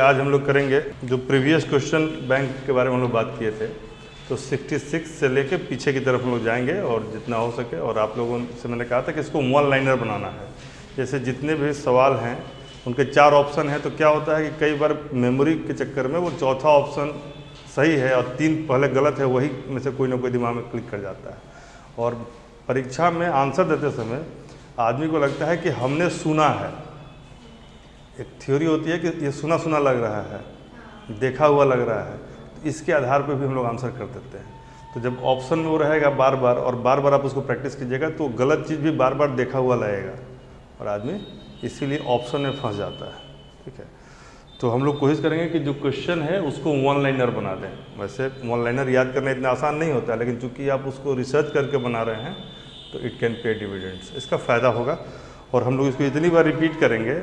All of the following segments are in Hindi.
आज हम लोग करेंगे जो प्रीवियस क्वेश्चन बैंक के बारे में हम लोग बात किए थे, तो 66 से लेके पीछे की तरफ हम लोग जाएंगे और जितना हो सके। और आप लोगों से मैंने कहा था कि इसको वन लाइनर बनाना है। जैसे जितने भी सवाल हैं उनके 4 ऑप्शन हैं, तो क्या होता है कि कई बार मेमोरी के चक्कर में वो चौथा ऑप्शन सही है और 3 पहले गलत है, वही में से कोई ना कोई दिमाग में क्लिक कर जाता है। और परीक्षा में आंसर देते समय आदमी को लगता है कि हमने सुना है। एक थ्योरी होती है कि ये सुना सुना लग रहा है, देखा हुआ लग रहा है, तो इसके आधार पर भी हम लोग आंसर कर देते हैं। तो जब ऑप्शन में वो रहेगा बार बार और बार बार आप उसको प्रैक्टिस कीजिएगा तो गलत चीज़ भी बार बार देखा हुआ लगेगा और आदमी इसीलिए ऑप्शन में फंस जाता है। ठीक है, तो हम लोग कोशिश करेंगे कि जो क्वेश्चन है उसको वन लाइनर बना दें। वैसे वन लाइनर याद करना इतना आसान नहीं होता है, लेकिन चूंकि आप उसको रिसर्च करके बना रहे हैं तो इट कैन पे डिविडेंड्स, इसका फ़ायदा होगा। और हम लोग इसको इतनी बार रिपीट करेंगे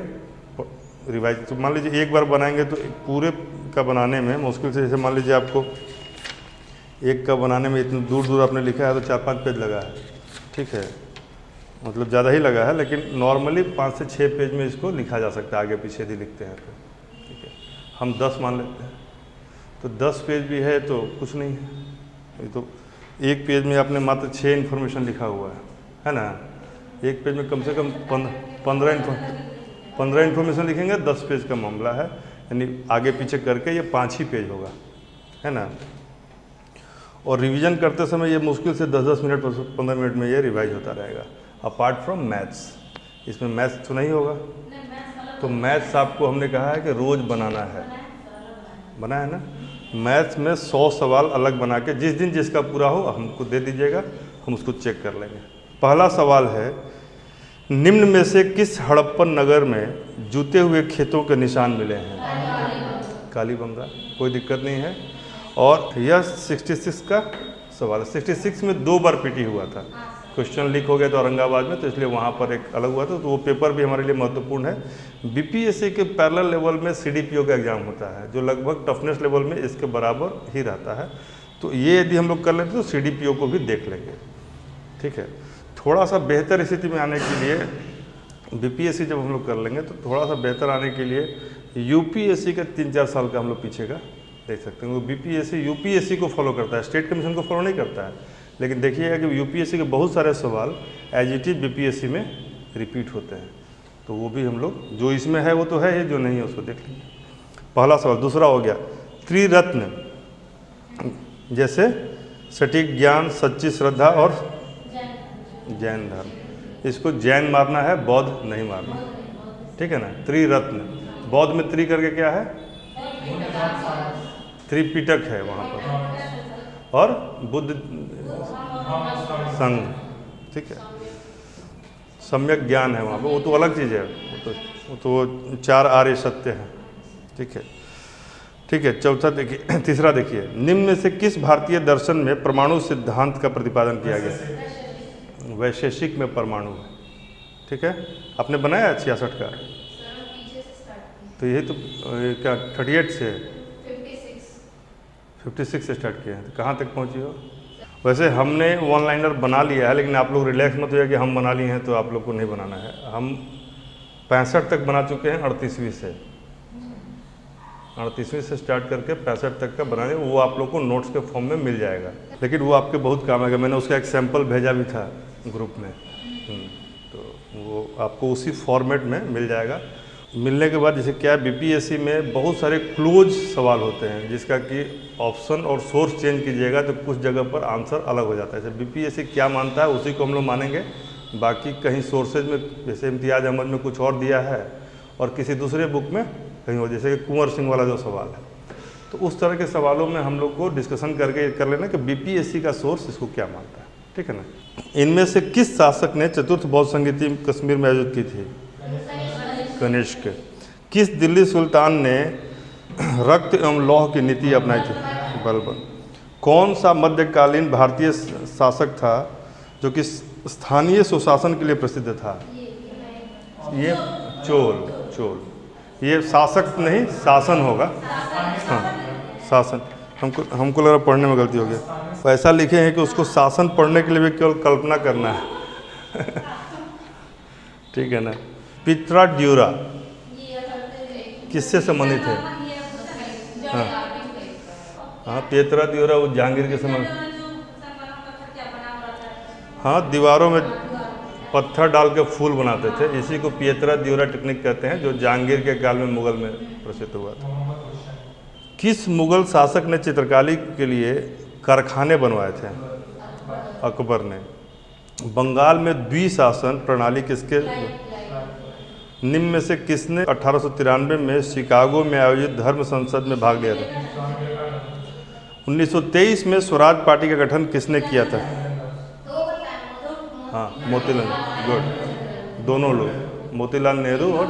रिवाइज। तो मान लीजिए एक बार बनाएंगे तो पूरे का बनाने में मुश्किल से, जैसे मान लीजिए आपको एक का बनाने में इतनी दूर दूर आपने लिखा है तो 4-5 पेज लगा है। ठीक है, मतलब ज़्यादा ही लगा है, लेकिन नॉर्मली 5 से 6 पेज में इसको लिखा जा सकता है, आगे पीछे भी लिखते हैं तो। ठीक है, हम 10 मान लेते हैं तो 10 पेज भी है तो कुछ नहीं है। तो एक पेज में आपने मात्र 6 इन्फॉर्मेशन लिखा हुआ है ना। एक पेज में कम से कम 15 इन्फॉर्मेशन लिखेंगे, 10 पेज का मामला है, यानी आगे पीछे करके ये 5 ही पेज होगा, है ना। और रिवीजन करते समय ये मुश्किल से 10-10 मिनट 15 मिनट में ये रिवाइज होता रहेगा। अपार्ट फ्रॉम मैथ्स, इसमें मैथ्स तो नहीं होगा, तो मैथ्स आपको हमने कहा है कि रोज़ बनाना है, बना है ना। मैथ्स में 100 सवाल अलग बना के जिस दिन जिसका पूरा हो हमको दे दीजिएगा, हम उसको चेक कर लेंगे। पहला सवाल है, निम्न में से किस हड़प्पन नगर में जूते हुए खेतों के निशान मिले हैं? कालीबंगा, कोई दिक्कत नहीं है। और यह 66 का सवाल है। 66 में 2 बार पीटी हुआ था, क्वेश्चन लीक हो गया तो औरंगाबाद में, तो इसलिए वहाँ पर एक अलग हुआ था। तो वो पेपर भी हमारे लिए महत्वपूर्ण है। बीपीएससी के पैरेलल लेवल में सीडीपीओ का एग्जाम होता है, जो लगभग टफनेस लेवल में इसके बराबर ही रहता है। तो ये यदि हम लोग कर लेते तो सीडीपीओ को भी देख लेंगे। ठीक है, थोड़ा सा बेहतर स्थिति में आने के लिए बीपीएससी जब हम लोग कर लेंगे तो थोड़ा सा बेहतर आने के लिए यूपीएससी का 3-4 साल का हम लोग पीछे का देख सकते हैं। वो बीपीएससी यूपीएससी को फॉलो करता है, स्टेट कमीशन को फॉलो नहीं करता है। लेकिन देखिएगा कि यूपीएससी के बहुत सारे सवाल एज इट इज बीपीएससी में रिपीट होते हैं, तो वो भी हम लोग, जो इसमें है वो तो है ही, जो नहीं है उसको देख लेंगे। पहला सवाल। दूसरा हो गया, त्रिरत्न जैसे सटीक ज्ञान, सच्ची श्रद्धा और जैन धर्म। इसको जैन मारना है, बौद्ध नहीं मारना। ठीक है ना। त्रिरत्न, बौद्ध में त्रि करके क्या है, त्रिपिटक है वहाँ पर, और बुद्ध संघ। ठीक है, सम्यक ज्ञान है वहाँ पर, वो तो अलग चीज़ है, वो तो 4 आर्य सत्य है। ठीक है, ठीक है। चौथा देखिए, तीसरा देखिए, निम्न में से किस भारतीय दर्शन में परमाणु सिद्धांत का प्रतिपादन किया गया? वैशेषिक में परमाणु है। ठीक है, आपने बनाया 66 का, तो यही तो क्या 38 से 56 से स्टार्ट किया है, तो कहाँ तक पहुँची हो? वैसे हमने वन लाइनर बना लिया है, लेकिन आप लोग रिलैक्स मत होइए कि हम बना लिए हैं तो आप लोग को नहीं बनाना है। हम 65 तक बना चुके हैं, 38वीं से स्टार्ट करके 65 तक का बनाने, वो आप लोग को नोट्स के फॉर्म में मिल जाएगा, लेकिन वो आपके बहुत काम आएगा। मैंने उसका एक सैंपल भेजा भी था ग्रुप में, तो वो आपको उसी फॉर्मेट में मिल जाएगा। मिलने के बाद जैसे क्या, बीपीएससी में बहुत सारे क्लोज सवाल होते हैं, जिसका कि ऑप्शन और सोर्स चेंज कीजिएगा तो कुछ जगह पर आंसर अलग हो जाता है। जैसे बीपीएससी क्या मानता है उसी को हम लोग मानेंगे, बाकी कहीं सोर्सेज में जैसे इम्तियाज़ अहमद में कुछ और दिया है और किसी दूसरे बुक में कहीं और, जैसे कि कुंवर सिंह वाला जो सवाल है, तो उस तरह के सवालों में हम लोग को डिस्कशन करके कर लेना कि बीपीएससी का सोर्स इसको क्या मानता है। ठीक है ना। इनमें से किस शासक ने चतुर्थ बौद्ध संगीति कश्मीर में आयोजित की थी? कनिष्क। किस दिल्ली सुल्तान ने रक्त एवं लौह की नीति अपनाई थी? बलबन। कौन सा मध्यकालीन भारतीय शासक था जो कि स्थानीय सुशासन के लिए प्रसिद्ध था? ये चोल। ये शासक नहीं, शासन होगा। हाँ, शासन। हमको लग रहा पढ़ने में गलती हो गया। ऐसा लिखे हैं कि उसको शासन पढ़ने के लिए भी केवल कल्पना करना है। ठीक है ना। पित्रा ड्यूरा किससे संबंधित है? हाँ हाँ, पियतरा दियोरा वो जहांगीर के समय। हाँ, दीवारों में पत्थर डाल के फूल बनाते थे, इसी को पियतरा दियोरा टेक्निक कहते हैं, जो जहांगीर के काल में मुगल में प्रसिद्ध हुआ था। किस मुगल शासक ने चित्रकारी के लिए कारखाने बनवाए थे? अकबर ने। बंगाल में द्विशासन प्रणाली किसके? निम्न में से किसने 1893 में शिकागो में आयोजित धर्म संसद में भाग लिया था? 1923 में स्वराज पार्टी का गठन किसने किया था? हाँ, मोतीलाल। गुड, दोनों लोग, मोतीलाल नेहरू और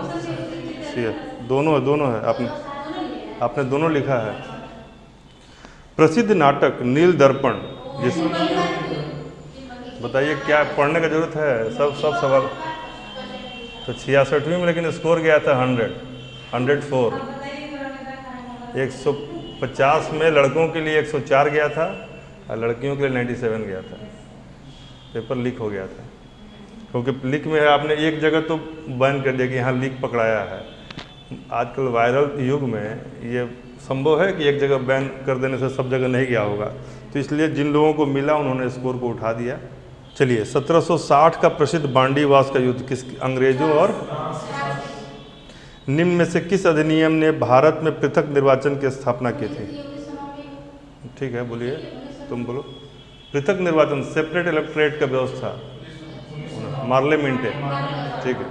सी, दोनों है। आपने दोनों लिखा है। प्रसिद्ध नाटक नील दर्पण जिस, बताइए क्या पढ़ने का जरूरत है? सब सवाल तो 66वीं में, लेकिन स्कोर गया था 104। 150 में लड़कों के लिए 104 गया था और लड़कियों के लिए 97 गया था। पेपर लीक हो गया था, क्योंकि लीक में आपने एक जगह तो बैन कर दिया कि यहाँ लीक पकड़ाया है। आजकल वायरल युग में ये संभव है कि एक जगह बैन कर देने से सब जगह नहीं गया होगा, तो इसलिए जिन लोगों को मिला उन्होंने स्कोर को उठा दिया। चलिए, 1760 का प्रसिद्ध बांडीवास का युद्ध किस, अंग्रेजों और निम्न में से किस अधिनियम ने भारत में पृथक निर्वाचन की स्थापना की थी? ठीक है, बोलिए, तुम बोलो। पृथक निर्वाचन, सेपरेट इलेक्टोरेट का व्यवस्था, मार्ले मिंटे। ठीक है,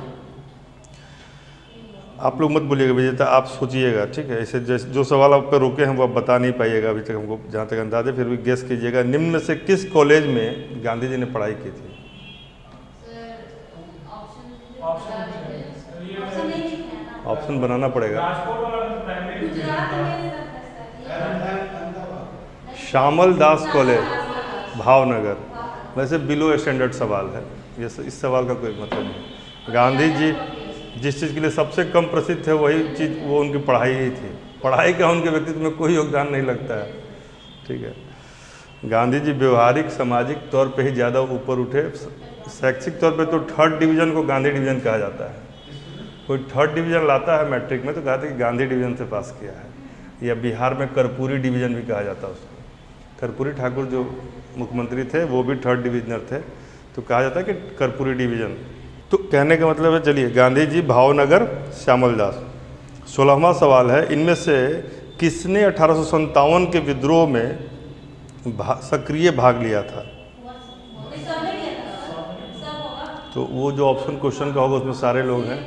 आप लोग मत बोलिएगा विजेता, आप सोचिएगा, ठीक है। ऐसे जो सवाल आप पे रोके हैं वो आप बता नहीं पाइएगा अभी तक, हमको जहाँ तक अंदाज है, फिर भी गेस कीजिएगा। निम्न में से किस कॉलेज में गांधी जी ने पढ़ाई की थी? ऑप्शन बनाना पड़ेगा। श्यामल दास कॉलेज, भावनगर। वैसे बिलो स्टैंडर्ड सवाल है ये, इस सवाल का कोई मतलब नहीं। गांधी जी जिस चीज़ के लिए सबसे कम प्रसिद्ध थे वही चीज़, वो उनकी पढ़ाई ही थी। पढ़ाई का उनके व्यक्तित्व में कोई योगदान नहीं लगता है, ठीक है। गांधी जी व्यवहारिक सामाजिक तौर पे ही ज़्यादा ऊपर उठे। शैक्षिक तौर पे तो 3rd डिवीज़न को गांधी डिवीज़न कहा जाता है। कोई 3rd डिवीज़न लाता है मैट्रिक में तो कहते हैं कि गांधी डिवीज़न से पास किया है। या बिहार में कर्पूरी डिवीज़न भी कहा जाता है उसको। कर्पूरी ठाकुर जो मुख्यमंत्री थे वो भी 3rd डिवीजनर थे, तो कहा जाता है कि कर्पूरी डिवीज़न। तो कहने का मतलब है, चलिए, गांधी जी, भावनगर, श्यामल दास। 16वां सवाल है, इनमें से किसने 1857 के विद्रोह में सक्रिय भाग लिया था? तो वो जो ऑप्शन क्वेश्चन का होगा उसमें सारे लोग हैं।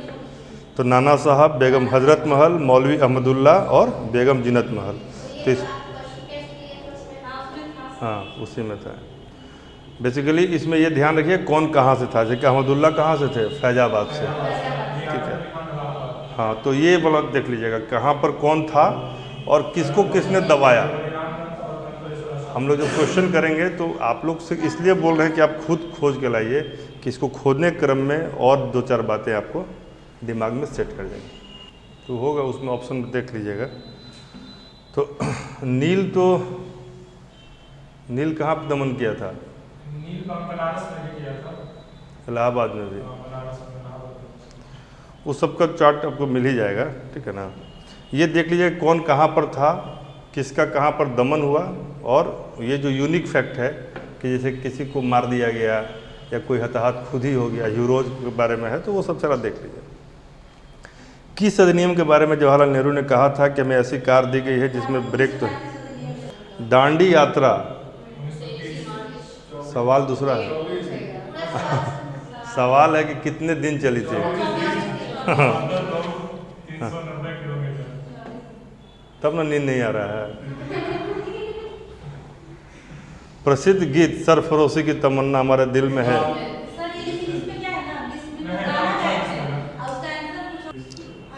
तो नाना साहब, बेगम हजरत महल, मौलवी अहमदुल्ला और बेगम जिनत महल। तो इस, हाँ, उसी में था। बेसिकली इसमें ये ध्यान रखिए कौन कहाँ से था। जैसे अहमदुल्ला कहाँ से थे? फैजाबाद से, ठीक है। हाँ, तो ये वाला देख लीजिएगा कहाँ पर कौन था और किसको किसने दबाया। हम लोग जब क्वेश्चन करेंगे तो आप लोग से इसलिए बोल रहे हैं कि आप खुद खोज के लाइए, कि इसको खोजने क्रम में और 2-4 बातें आपको दिमाग में सेट कर जाएंगी, तो होगा उसमें ऑप्शन देख लीजिएगा। तो नील कहाँ पर दमन किया था? नील बनारस में भी किया था, इलाहाबाद में भी। बनारस में। उस सब का चार्ट आपको मिल ही जाएगा, ठीक है ना। ये देख लीजिए कौन कहाँ पर था, किसका कहाँ पर दमन हुआ, और ये जो यूनिक फैक्ट है कि जैसे किसी को मार दिया गया या कोई हताहत खुद ही हो गया, यूरोज के बारे में है, तो वो सब सारा देख लीजिए। किस अधिनियम के बारे में जवाहरलाल नेहरू ने कहा था कि हमें ऐसी कार दी गई है जिसमें ब्रेक तो? दांडी यात्रा, सवाल दूसरा है। सवाल है कि कितने दिन चली थी? तब ना नींद नहीं आ रहा है। प्रसिद्ध गीत सरफरोशी की तमन्ना हमारे दिल में है।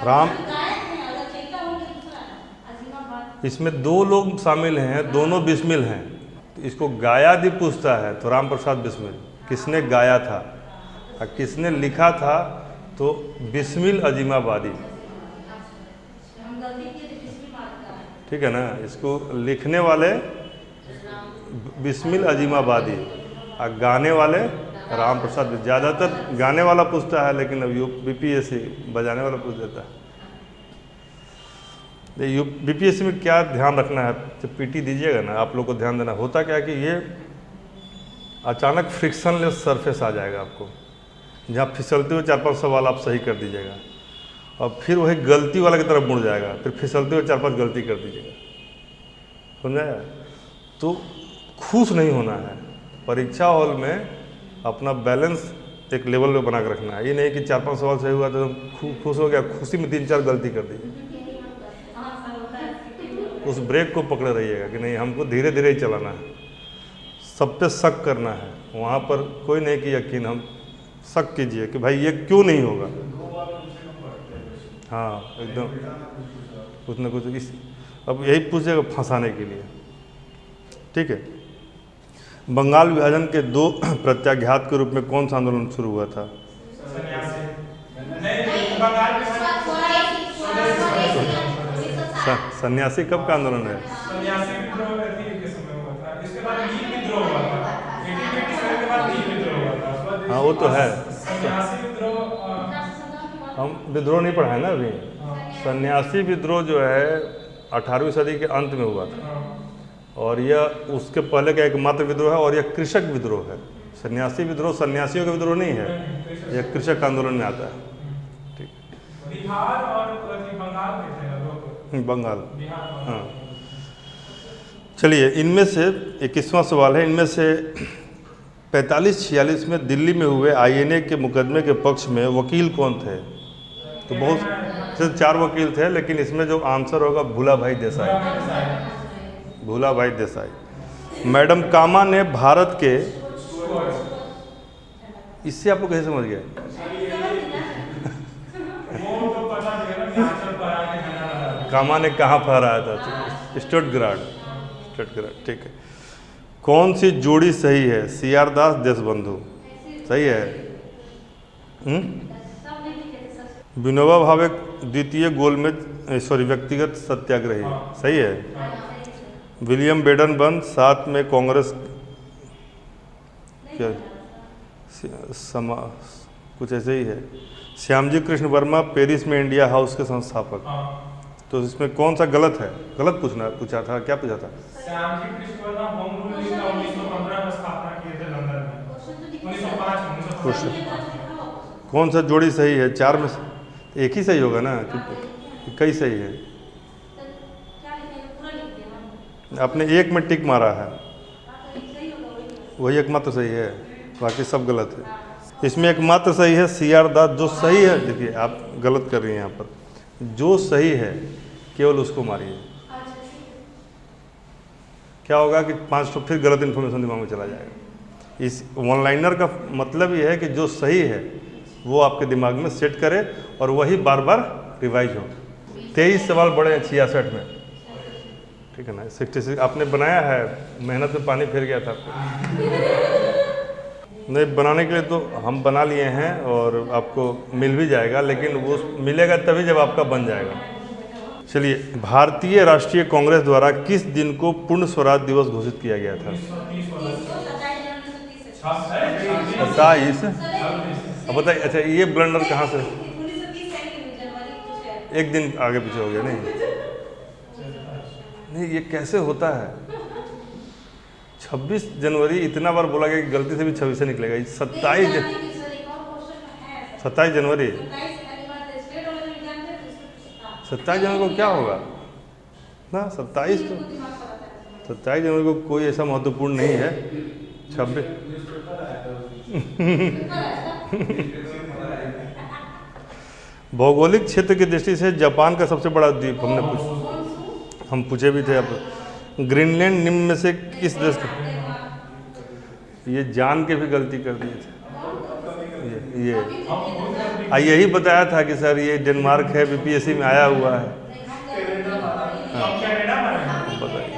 राम, इसमें 2 लोग शामिल हैं, दोनों बिस्मिल हैं। इसको गाया दी पूछता है तो राम प्रसाद बिस्मिल। किसने गाया था और किसने लिखा था? तो बिस्मिल अजीमाबादी, ठीक है ना। इसको लिखने वाले बिस्मिल अजीमाबादी और गाने वाले राम प्रसाद। ज़्यादातर गाने वाला पूछता है, लेकिन अब BPSC बजाने वाला पूछ देता है। बीपीएससी में क्या ध्यान रखना है, जब पीटी दीजिएगा ना, आप लोग को ध्यान देना, होता क्या है कि ये अचानक फ्रिक्शनलेस सरफेस आ जाएगा आपको, जहाँ फिसलते हुए 4-5 सवाल आप सही कर दीजिएगा और फिर वही गलती वाला की तरफ मुड़ जाएगा, फिर फिसलते हुए 4-5 गलती कर दीजिएगा, समझाया। तो खुश नहीं होना है, परीक्षा हॉल में अपना बैलेंस एक लेवल पे बना के रखना है। ये नहीं कि 4-5 सवाल सही हुआ तो खुश हो गया, खुशी में 3-4 गलती कर दी। उस ब्रेक को पकड़े रहिएगा कि नहीं, हमको धीरे धीरे ही चलाना है, सब पे शक करना है। वहाँ पर कोई नहीं कि यकीन, हम शक कीजिए कि भाई ये क्यों नहीं होगा। हाँ एकदम कुछ ना कुछ इस, अब यही पूछेगा फंसाने के लिए, ठीक है। बंगाल विभाजन के 2 प्रत्याघात के रूप में कौन सा आंदोलन शुरू हुआ था? सन्यासी कब का आंदोलन है? सन्यासी विद्रोह के समय हुआ था, इसके बाद नील विद्रोह हुआ था, 1857 के बाद नील विद्रोह हुआ था। हाँ वो तो है, सन्यासी विद्रोह हम विद्रोह नहीं पढ़ाए ना अभी। सन्यासी विद्रोह जो है 18वीं सदी के अंत में हुआ था, और यह उसके पहले का एकमात्र विद्रोह है, और यह कृषक विद्रोह है। सन्यासी विद्रोह सन्यासियों का विद्रोह नहीं है, यह कृषक आंदोलन में आता है। ठीक, बिहार और बंगाल में थे लोग, बंगाल, हाँ। चलिए, इनमें से 21वां सवाल है, इनमें से 45-46 में दिल्ली में हुए आईएनए के मुकदमे के पक्ष में वकील कौन थे? तो बहुत सिर्फ 4 वकील थे, लेकिन इसमें जो आंसर होगा भूलाभाई देसाई, भूलाभाई देसाई। मैडम कामा ने भारत के, इससे आप लोग कैसे समझ गए? कामा ने कहाँ फहराया था? स्टुटगार्ट, ठीक है। कौन सी जोड़ी सही है? सीआर दास देशबंधु सही है। विनोबा भावे द्वितीय गोलमेज व्यक्तिगत सत्याग्रही सही है। विलियम बेडन बंद 7 में कांग्रेस क्या कुछ ऐसे ही है। श्यामजी कृष्ण वर्मा पेरिस में इंडिया हाउस के संस्थापक, तो इसमें कौन सा गलत है? गलत पूछा था, क्या पूछा था? Shyamji Krishna Verma home rule league का 1915 में स्थापना किए थे लंदन में, 1905 कौन सा जोड़ी सही है? 4 में से एक ही सही होगा ना, कि कई सही है? आपने एक में टिक मारा है, वही एकमात्र सही है, बाकी सब गलत है। इसमें एकमात्र सही है सीआर दास, जो सही है। देखिए आप गलत कर रही हैं यहाँ पर, जो सही है केवल उसको मारिए। क्या होगा कि 5 तो फिर गलत इन्फॉर्मेशन दिमाग में चला जाएगा। इस वन लाइनर का मतलब ये है कि जो सही है वो आपके दिमाग में सेट करे और वही बार बार रिवाइज हो। 23 सवाल बड़े हैं 66 में, ठीक है ना। 66 आपने बनाया है, मेहनत में पानी फिर गया था आपको। नहीं बनाने के लिए तो हम बना लिए हैं और आपको मिल भी जाएगा, लेकिन वो मिलेगा तभी जब आपका बन जाएगा। चलिए, भारतीय राष्ट्रीय कांग्रेस द्वारा किस दिन को पूर्ण स्वराज दिवस घोषित किया गया था? 27। अब बताइए, अच्छा ये ब्लंडर कहाँ से? एक दिन आगे पीछे हो गया। नहीं ये कैसे होता है? 26 जनवरी इतना बार बोला गया कि गलती से भी 26 से निकलेगा। 27 जनवरी 27 जनवरी को क्या होगा ना? 27 जनवरी को कोई ऐसा महत्वपूर्ण नहीं है। 26 भौगोलिक क्षेत्र की दृष्टि से जापान का सबसे बड़ा द्वीप हम पूछे भी थे। अब ग्रीनलैंड निम्न में से किस देश का? ये जान के भी गलती कर दिए थे। यही बताया था कि सर ये डेनमार्क है, बीपीएससी में आया हुआ है। बताइए,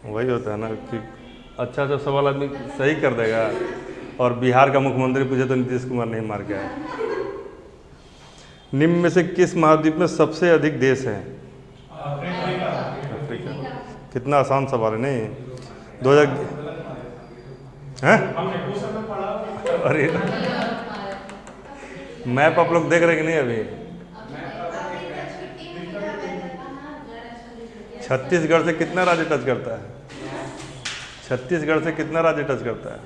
वही होता है ना कि अच्छा सवाल आदमी सही कर देगा, और बिहार का मुख्यमंत्री पूछे तो नीतीश कुमार नहीं मार के आया। निम्न में से किस महाद्वीप में सबसे अधिक देश हैं? अफ्रीका। कितना आसान सवाल है नहीं? 2000 हैं? अरे मैप आप लोग देख रहे कि नहीं अभी? छत्तीसगढ़ से कितना राज्य टच करता है? छत्तीसगढ़ से कितना राज्य टच करता है?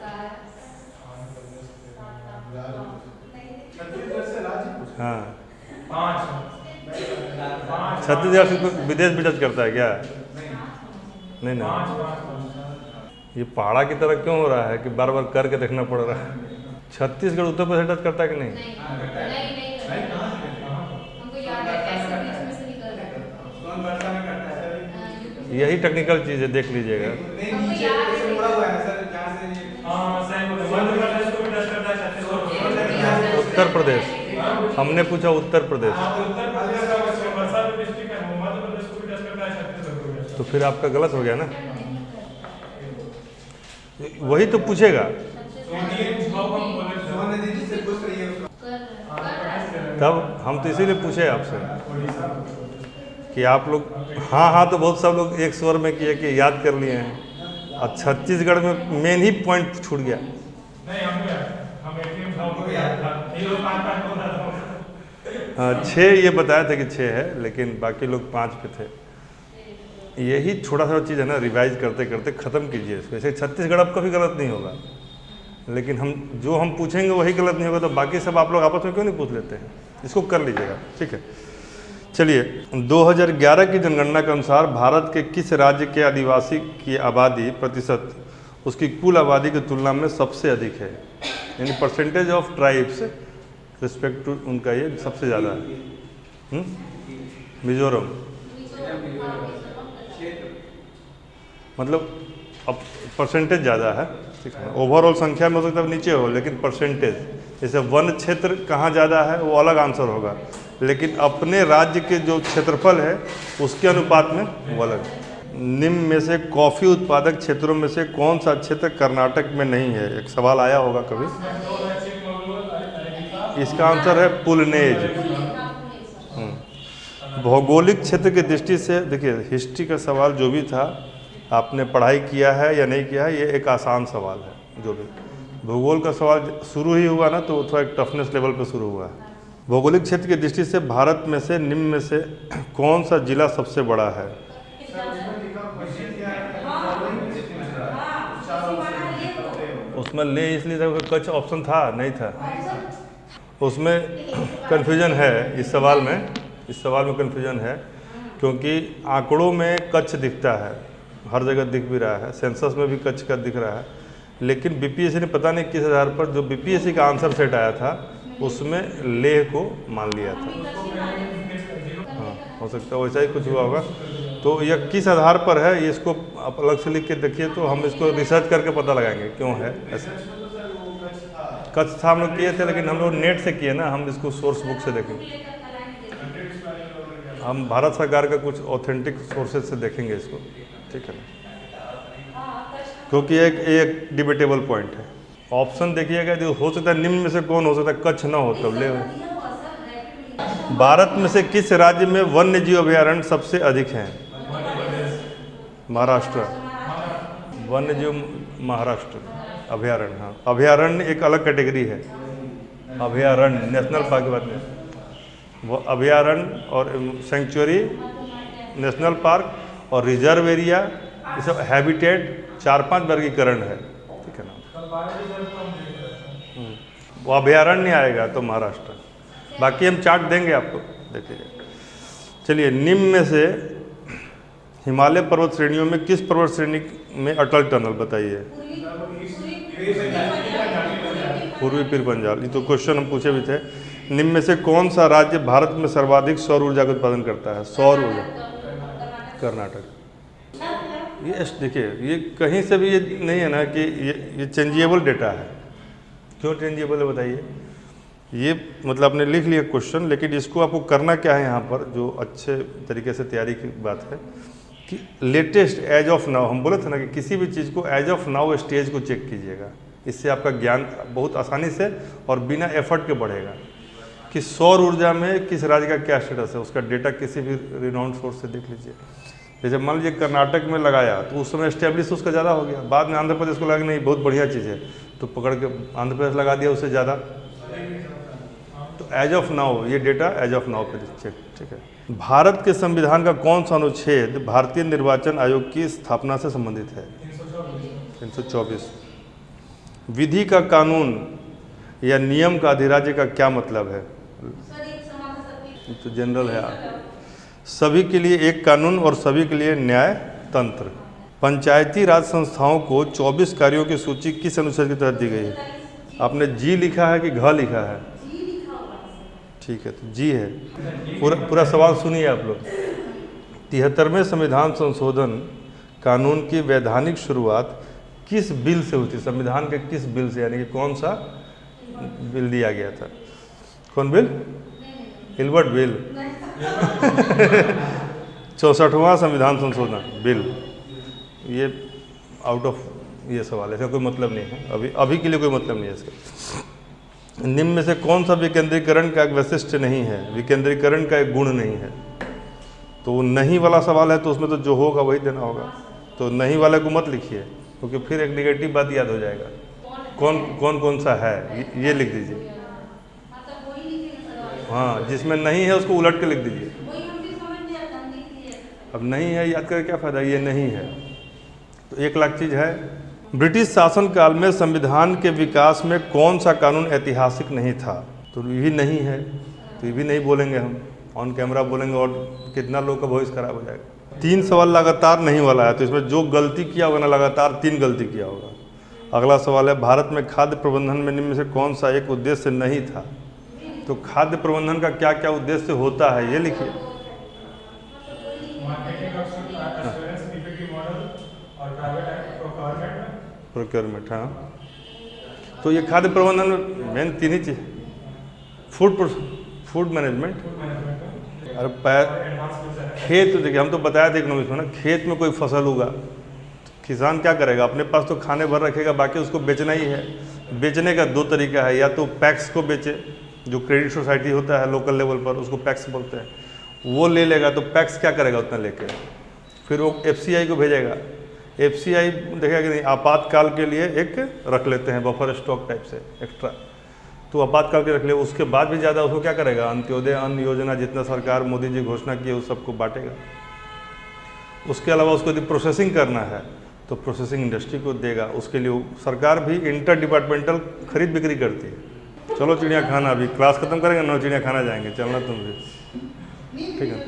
हाँ, 5 छत्तीसगढ़ से कोई विदेश भी टच करता है क्या? नहीं ना। 5 ये पहाड़ा की तरह क्यों हो रहा है कि बार बार करके देखना पड़ रहा है? छत्तीसगढ़ उत्तर प्रदेश टच करता है कि नहीं? यही टेक्निकल चीज़ है, देख लीजिएगा। उत्तर प्रदेश, हमने पूछा उत्तर प्रदेश, तो फिर आपका गलत हो गया ना। वही तो पूछेगा, तब हम तो इसीलिए पूछे आपसे कि आप लोग हाँ हाँ तो बहुत सब लोग एक स्वर में किए कि याद कर लिए हैं, और छत्तीसगढ़ में मेन ही पॉइंट छूट गया। हाँ, 6 ये बताया था कि 6 है, लेकिन बाकी लोग 5 पे थे। यही छोटा सा चीज़ है ना, रिवाइज करते करते ख़त्म कीजिए इसको। ऐसे छत्तीसगढ़ अब कभी गलत नहीं होगा, लेकिन हम पूछेंगे वही गलत नहीं होगा, तो बाकी सब आप लोग आपस में क्यों नहीं पूछ लेते हैं? इसको कर लीजिएगा, ठीक है। चलिए, 2011 की जनगणना के अनुसार भारत के किस राज्य के आदिवासी की आबादी प्रतिशत उसकी कुल आबादी की तुलना में सबसे अधिक है? यानी percentage of tribes respect to उनका ये सबसे ज़्यादा है। मिजोरम, मतलब अब परसेंटेज ज़्यादा है, ठीक है। ओवरऑल संख्या में हो सकता है नीचे हो, लेकिन परसेंटेज, जैसे वन क्षेत्र कहाँ ज़्यादा है वो अलग आंसर होगा, लेकिन अपने राज्य के जो क्षेत्रफल है उसके अनुपात में वो अलग। निम्न में से कॉफ़ी उत्पादक क्षेत्रों में से कौन सा क्षेत्र कर्नाटक में नहीं है? एक सवाल आया होगा कभी। इसका आंसर है पुलनेज। भौगोलिक क्षेत्र की दृष्टि से देखिए, हिस्ट्री का सवाल जो भी था, आपने पढ़ाई किया है या नहीं किया है, ये एक आसान सवाल है। जो भी भूगोल का सवाल शुरू ही हुआ ना, तो थोड़ा एक टफनेस लेवल पे शुरू हुआ है। भौगोलिक क्षेत्र की दृष्टि से भारत में से निम्न में से कौन सा जिला सबसे बड़ा है? उसमें ले इसलिए था, कच्छ ऑप्शन था नहीं था, उसमें कन्फ्यूजन है। इस सवाल में कन्फ्यूजन है, क्योंकि आंकड़ों में कच्छ दिखता है, हर जगह दिख भी रहा है, सेंसस में भी कच्छ का दिख रहा है, लेकिन बीपीएससी ने पता नहीं किस आधार पर जो बीपीएससी का आंसर सेट आया था उसमें लेह को मान लिया था। हाँ, हो सकता है वैसा ही कुछ हुआ होगा। तो यह किस आधार पर है, ये इसको आप अलग से लिख के देखिए, तो हम इसको रिसर्च करके पता लगाएंगे क्यों है ऐसा। कच्छ था हम लोग किए थे, लेकिन हम लोग नेट से किए ना, हम इसको सोर्स बुक से देखेंगे। हम भारत सरकार का कुछ ऑथेंटिक सोर्सेज से देखेंगे इसको, ठीक है ना, क्योंकि एक डिबेटेबल पॉइंट है। ऑप्शन देखिएगा, जो हो सकता है निम्न में से कौन हो सकता है, कच्छ ना हो तब ले। भारत में से किस राज्य में वन्य जीव अभयारण्य सबसे अधिक हैं? महाराष्ट्र। वन्य जीव महाराष्ट्र अभयारण्य, हाँ, अभयारण्य एक अलग कैटेगरी है। अभयारण्य नेशनल पार्क की बात नहीं, वो अभयारण्य और सेंचुरी, नेशनल पार्क और रिजर्व एरिया, ये सब हैबिटेट 4-5 वर्गीकरण है, ठीक है ना। वो अभयारण्य आएगा तो महाराष्ट्र। बाकी हम चार्ट देंगे आपको, देखिएगा। चलिए, निम्न में से हिमालय पर्वत श्रेणियों में किस पर्वत श्रेणी में अटल टनल बताइए? पूर्वी पीर पंजाल। ये तो क्वेश्चन हम पूछे भी थे। निम्न में से कौन सा राज्य भारत में सर्वाधिक सौर ऊर्जा का उत्पादन करता है? सौर ऊर्जा, कर्नाटक। ये देखिए, ये कहीं से भी ये नहीं है ना कि ये चेंजेबल डेटा है। क्यों चेंजेबल है बताइए? ये मतलब आपने लिख लिया क्वेश्चन, लेकिन इसको आपको करना क्या है यहाँ पर, जो अच्छे तरीके से तैयारी की बात है कि लेटेस्ट एज ऑफ नाउ, हम बोले थे ना कि किसी भी चीज़ को एज ऑफ नाउ स्टेज को चेक कीजिएगा। इससे आपका ज्ञान बहुत आसानी से और बिना एफर्ट के बढ़ेगा कि सौर ऊर्जा में किस राज्य का क्या स्टेटस है। उसका डेटा किसी भी रिनाउंड सोर्स से देख लीजिए। जैसे मान लीजिए कर्नाटक में लगाया तो उस समय एस्टेब्लिश उसका ज़्यादा हो गया, बाद में आंध्र प्रदेश को लगा नहीं बहुत बढ़िया चीज़ है, तो पकड़ के आंध्र प्रदेश लगा दिया उससे ज़्यादा। तो तो एज ऑफ नाउ, ये डेटा एज ऑफ नाउ पे चेक, ठीक है। भारत के संविधान का कौन सा अनुच्छेद भारतीय निर्वाचन आयोग की स्थापना से संबंधित है? 324। विधि का कानून या नियम का अधिराज्य का क्या मतलब है? तो जनरल है। सभी के लिए एक कानून और सभी के लिए न्याय तंत्र। पंचायती राज संस्थाओं को 24 कार्यों की सूची किस अनुच्छेद के तहत दी गई है? आपने जी लिखा है कि घ लिखा है? ठीक है, तो जी है। पूरा सवाल सुनिए आप लोग। 73वें संविधान संशोधन कानून की वैधानिक शुरुआत किस बिल से हुई थी? संविधान के किस बिल से, यानी कि कौन सा बिल दिया गया था? कौन बिल? Hilbert bill. 64वां संविधान संशोधन बिल। ये आउट ऑफ ये सवाल है, इसका कोई मतलब नहीं है, अभी के लिए कोई मतलब नहीं है इसका। निम्न में से कौन सा विकेंद्रीकरण का एक वैशिष्ट्य नहीं है? विकेंद्रीकरण का एक गुण नहीं है। तो नहीं वाला सवाल है, तो उसमें तो जो होगा वही देना होगा। तो नहीं वाले को मत लिखिए, क्योंकि फिर एक निगेटिव बात याद हो जाएगा। कौन सा है ये लिख दीजिए। हाँ, जिसमें नहीं है उसको उलट के लिख दीजिए। अब नहीं है याद करके क्या फायदा, ये नहीं है। तो 1 लाख चीज है। ब्रिटिश शासन काल में संविधान के विकास में कौन सा कानून ऐतिहासिक नहीं था? तो ये भी नहीं है, तो ये भी नहीं बोलेंगे हम, ऑन कैमरा बोलेंगे और कितना लोग का वॉइस खराब हो जाएगा। 3 सवाल लगातार नहीं वाला है, तो इसमें जो गलती किया होगा ना, लगातार 3 गलती किया होगा। अगला सवाल है, भारत में खाद्य प्रबंधन में निम्न में से कौन सा एक उद्देश्य नहीं था? तो खाद्य प्रबंधन का क्या क्या उद्देश्य होता है, ये लिखिए। प्रोक्योरमेंट, हाँ। तो ये खाद्य प्रबंधन में मेन 3 ही चीज, फूड मैनेजमेंट। और खेत, देखिए हम तो बताया था इकोनॉमिक्स में ना, खेत में कोई फसल होगा, किसान क्या करेगा? अपने पास तो खाने भर रखेगा, बाकी उसको बेचना ही है। बेचने का 2 तरीका है, या तो पैक्स को बेचे, जो क्रेडिट सोसाइटी होता है लोकल लेवल पर, उसको पैक्स बोलते हैं, वो ले लेगा। तो पैक्स क्या करेगा उतना लेके, फिर वो FCI को भेजेगा। FCI देखेगा कि नहीं, आपातकाल के लिए एक रख लेते हैं, बफर स्टॉक टाइप से एक्स्ट्रा, तो आपातकाल के रख ले। उसके बाद भी ज़्यादा उसको क्या करेगा? अंत्योदय अन्न योजना, जितना सरकार मोदी जी घोषणा की है उस सबको बांटेगा। उसके अलावा उसको यदि प्रोसेसिंग करना है तो प्रोसेसिंग इंडस्ट्री को देगा। उसके लिए सरकार भी इंटर डिपार्टमेंटल खरीद बिक्री करती है। चलो चिड़िया खाना, अभी क्लास खत्म करेंगे ना, चिड़िया खाना जाएंगे, चलना तुम भी, ठीक है?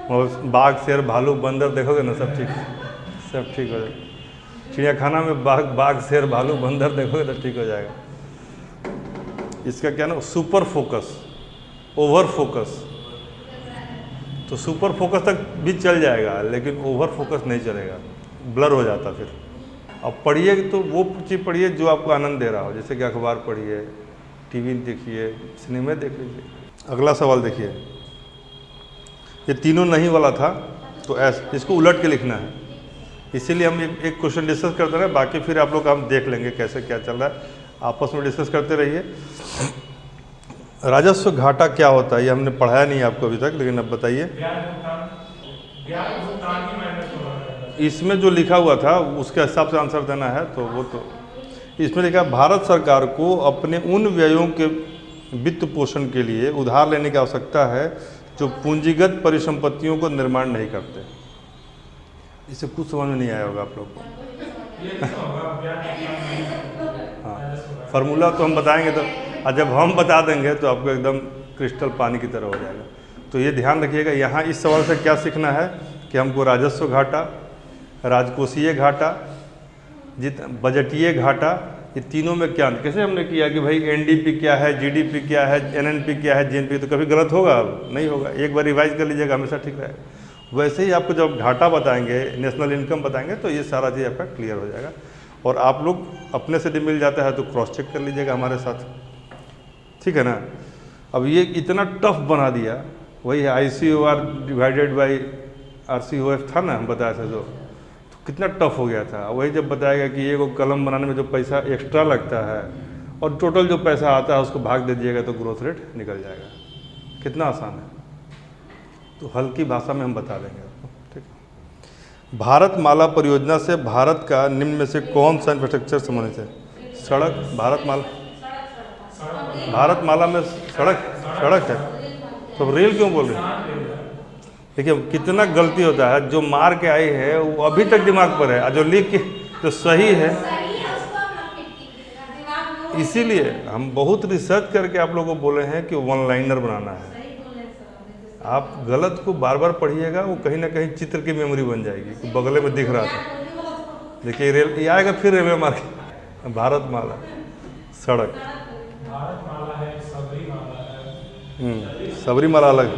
और बाघ, शेर, भालू, बंदर देखोगे ना, सब ठीक हो जाएगा। चिड़ियाखाना में बाघ, शेर, भालू, बंदर देखोगे तो ठीक हो जाएगा। इसका क्या ना, सुपर फोकस, ओवर फोकस। तो सुपर फोकस तक भी चल जाएगा, लेकिन ओवर फोकस नहीं चलेगा, ब्लर हो जाता फिर। अब पढ़िए तो वो चीज़ पढ़िए जो आपको आनंद दे रहा हो, जैसे कि अखबार पढ़िए, टीवी देखिए, सिनेमा देख लीजिए। अगला सवाल देखिए, ये तीनों नहीं वाला था, तो इसको उलट के लिखना है। इसीलिए हम एक क्वेश्चन डिस्कस करते रहे, बाकी फिर आप लोग हम देख लेंगे कैसे क्या चल रहा है, आपस में डिस्कस करते रहिए। राजस्व घाटा क्या होता है, ये हमने पढ़ाया नहीं आपको अभी तक, लेकिन अब बताइए। इसमें जो लिखा हुआ था उसके हिसाब से आंसर देना है, तो वो तो इसमें लिखा, भारत सरकार को अपने उन व्ययों के वित्त पोषण के लिए उधार लेने की आवश्यकता है जो पूंजीगत परिसंपत्तियों को निर्माण नहीं करते। इसे कुछ समझ में नहीं आया होगा आप लोग को। हाँ, फार्मूला तो हम बताएंगे, तो जब हम बता देंगे तो आपको एकदम क्रिस्टल पानी की तरह हो जाएगा। तो ये ध्यान रखिएगा, यहाँ इस सवाल से क्या सीखना है कि हमको राजस्व घाटा, राजकोषीय घाटा, बजटीय घाटा, ये तीनों में क्या, कैसे हमने किया कि भाई NDP क्या है, GDP क्या है, NNP क्या है, GNP, तो कभी गलत होगा? नहीं होगा। एक बार रिवाइज कर लीजिएगा, हमेशा ठीक रहेगा। वैसे ही आपको जब घाटा बताएंगे, नेशनल इनकम बताएंगे, तो ये सारा चीज़ आपका क्लियर हो जाएगा। और आप लोग अपने से मिल जाता है तो क्रॉस चेक कर लीजिएगा हमारे साथ, ठीक है ना। अब ये इतना टफ बना दिया, वही है ICOR डिवाइडेड बाई RCOF था ना, हम बताया था, तो कितना टफ हो गया था। वही जब बताएगा कि ये को कलम बनाने में जो पैसा एक्स्ट्रा लगता है और टोटल जो पैसा आता है उसको भाग दे दीजिएगा तो ग्रोथ रेट निकल जाएगा। कितना आसान है, तो हल्की भाषा में हम बता देंगे आपको, ठीक है। भारत माला परियोजना से भारत का निम्न में से कौन सा इंफ्रास्ट्रक्चर संबंधित है? सड़क। भारत माला में सड़क सड़क है तो रेल क्यों बोल रहे हैं? देखिए कितना गलती होता है, जो मार के आई है वो अभी तक दिमाग पर है, और जो लिख के जो सही है, इसीलिए हम बहुत रिसर्च करके आप लोगों को बोले हैं कि वन लाइनर बनाना है। आप गलत को बार बार पढ़िएगा, वो कहीं ना कहीं चित्र की मेमोरी बन जाएगी कि बगले में दिख रहा था। देखिए रेल ये आएगा, फिर रेलवे मार्ग, भारत माला, सड़क, भारतमाला है, सबरीमाला है। सबरीमाला अलग,